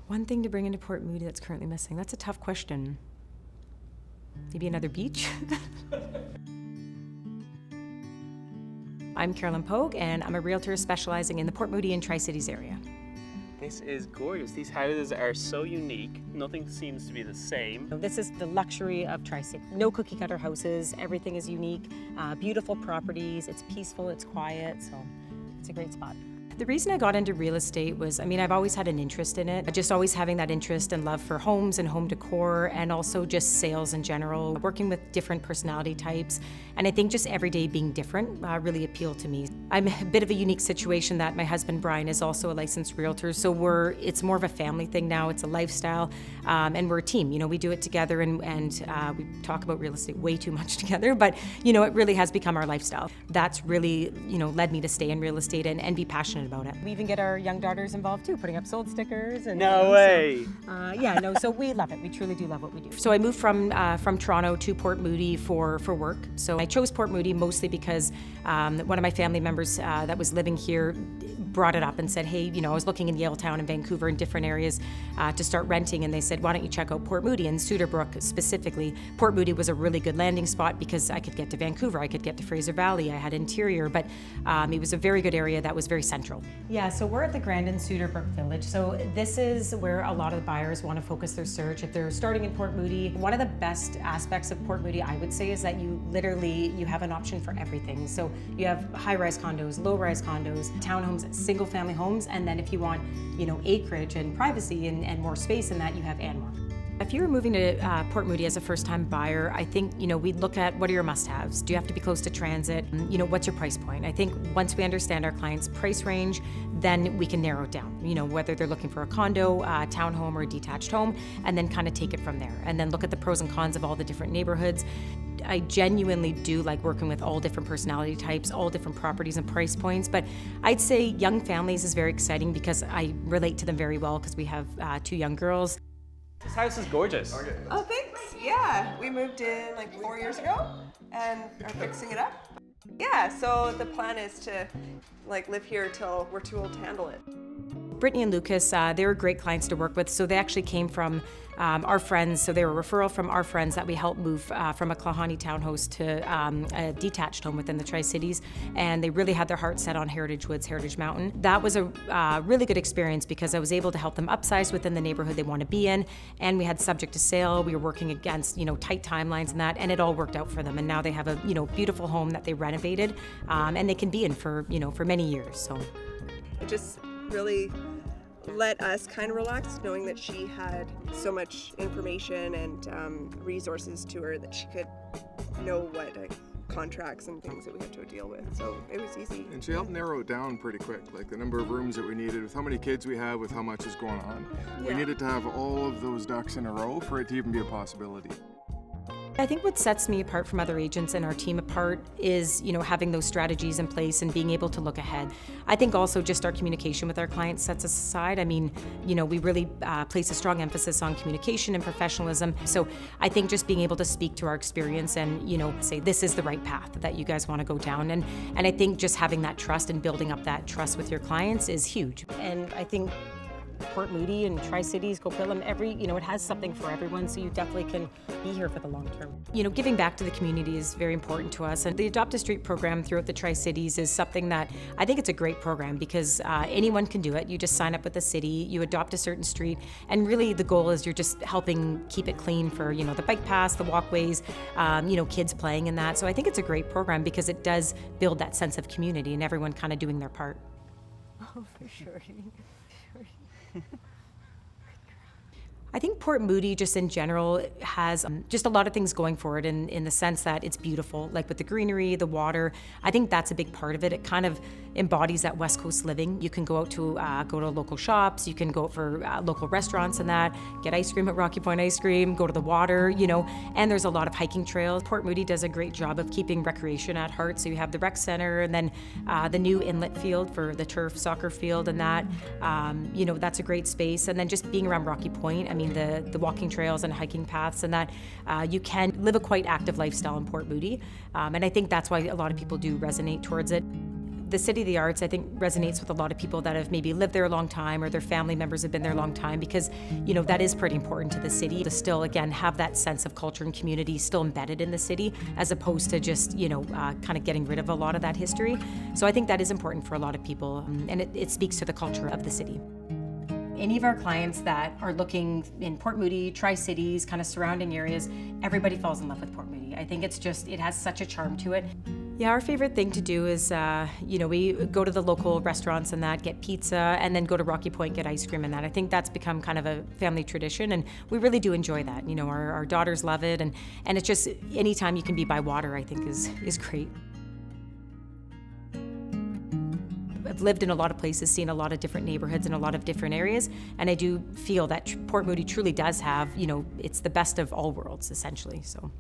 One thing to bring into Port Moody that's currently missing. That's a tough question. Maybe another beach? I'm Carolyn Pogue, and I'm a realtor specializing in the Port Moody and Tri-Cities area. This is gorgeous. These houses are so unique. Nothing seems to be the same. This is the luxury of Tri-City. No cookie cutter houses, everything is unique, beautiful properties, it's peaceful, it's quiet, so it's a great spot. The reason I got into real estate was, I've always had an interest in it. Just always having that interest and love for homes and home decor, and also just sales in general, working with different personality types. And I think just every day being different really appealed to me. I'm a bit of a unique situation that my husband Brian is also a licensed realtor, so it's more of a family thing now, it's a lifestyle, and we're a team. We do it together, and we talk about real estate way too much together, but it really has become our lifestyle. That's really led me to stay in real estate and be passionate about it. We even get our young daughters involved too, putting up sold stickers. And no way! So we love it. We truly do love what we do. So I moved from Toronto to Port Moody for work. So I chose Port Moody mostly because one of my family members that was living here brought it up and said, hey, I was looking in Yaletown and Vancouver and different areas to start renting, and they said, why don't you check out Port Moody? And Cedarbrooke specifically. Port Moody was a really good landing spot because I could get to Vancouver, I could get to Fraser Valley, I had interior, but it was a very good area that was very central. Yeah, so we're at the Grandin Cedarbrooke Village. So this is where a lot of the buyers want to focus their search. If they're starting in Port Moody, one of the best aspects of Port Moody, I would say, is that you have an option for everything. So you have high-rise condos, low-rise condos, townhomes, single-family homes, and then if you want, acreage and privacy and more space in that, you have and more. If you're moving to Port Moody as a first-time buyer, I think, we'd look at what are your must-haves. Do you have to be close to transit? What's your price point? I think once we understand our client's price range, then we can narrow it down, whether they're looking for a condo, townhome, or a detached home, and then kind of take it from there. And then look at the pros and cons of all the different neighborhoods. I genuinely do like working with all different personality types, all different properties and price points, but I'd say young families is very exciting because I relate to them very well because we have 2 young girls. This house is gorgeous. Oh, thanks. Yeah, we moved in like 4 years ago and are fixing it up. Yeah, so the plan is to live here till we're too old to handle it. Brittany and Lucas, they were great clients to work with, so they actually came from our friends, so they were a referral from our friends that we helped move from a Klahani townhouse to a detached home within the Tri-Cities, and they really had their heart set on Heritage Woods, Heritage Mountain. That was a really good experience because I was able to help them upsize within the neighborhood they want to be in, and we had subject to sale. We were working against tight timelines and that, and it all worked out for them, and now they have a beautiful home that they renovated, and they can be in for many years. So it just really let us kind of relax knowing that she had so much information and resources to her that she could know what contracts and things that we had to deal with. So it was easy. And she helped narrow it down pretty quick, like the number of rooms that we needed, with how many kids we have, with how much is going on. Yeah. We needed to have all of those ducks in a row for it to even be a possibility. I think what sets me apart from other agents and our team apart is, having those strategies in place and being able to look ahead. I think also just our communication with our clients sets us aside. We really place a strong emphasis on communication and professionalism. So I think just being able to speak to our experience and, say this is the right path that you guys want to go down. And I think just having that trust and building up that trust with your clients is huge. And I think Port Moody and Tri-Cities, Coquitlam, it has something for everyone, so you definitely can be here for the long term. Giving back to the community is very important to us, and the Adopt a Street program throughout the Tri-Cities is something that I think it's a great program because anyone can do it. You just sign up with the city, you adopt a certain street, and really the goal is you're just helping keep it clean for, the bike paths, the walkways, kids playing in that. So I think it's a great program because it does build that sense of community and everyone kind of doing their part. Oh, for sure. I think Port Moody just in general has just a lot of things going for it in the sense that it's beautiful, like with the greenery, the water. I think that's a big part of it. It kind of embodies that West Coast living. You can go out to local shops, you can go out for local restaurants and that, get ice cream at Rocky Point Ice Cream, go to the water, and there's a lot of hiking trails. Port Moody does a great job of keeping recreation at heart. So you have the rec center and then the new inlet field for the turf soccer field and that, that's a great space. And then just being around Rocky Point, the walking trails and hiking paths and that, you can live a quite active lifestyle in Port Moody. And I think that's why a lot of people do resonate towards it. The City of the Arts, I think, resonates with a lot of people that have maybe lived there a long time, or their family members have been there a long time, because, you know, that is pretty important to the city to still, again, have that sense of culture and community still embedded in the city, as opposed to just, you know, kind of getting rid of a lot of that history. So I think that is important for a lot of people, and it speaks to the culture of the city. Any of our clients that are looking in Port Moody, Tri-Cities, kind of surrounding areas, everybody falls in love with Port Moody. I think it's just, it has such a charm to it. Yeah, our favorite thing to do is, you know, we go to the local restaurants and that, get pizza, and then go to Rocky Point, get ice cream and that. I think that's become kind of a family tradition, and we really do enjoy that. You know, our daughters love it, and it's just, anytime you can be by water, I think is great. I've lived in a lot of places, seen a lot of different neighborhoods in a lot of different areas, and I do feel that Port Moody truly does have, you know, it's the best of all worlds, essentially, so.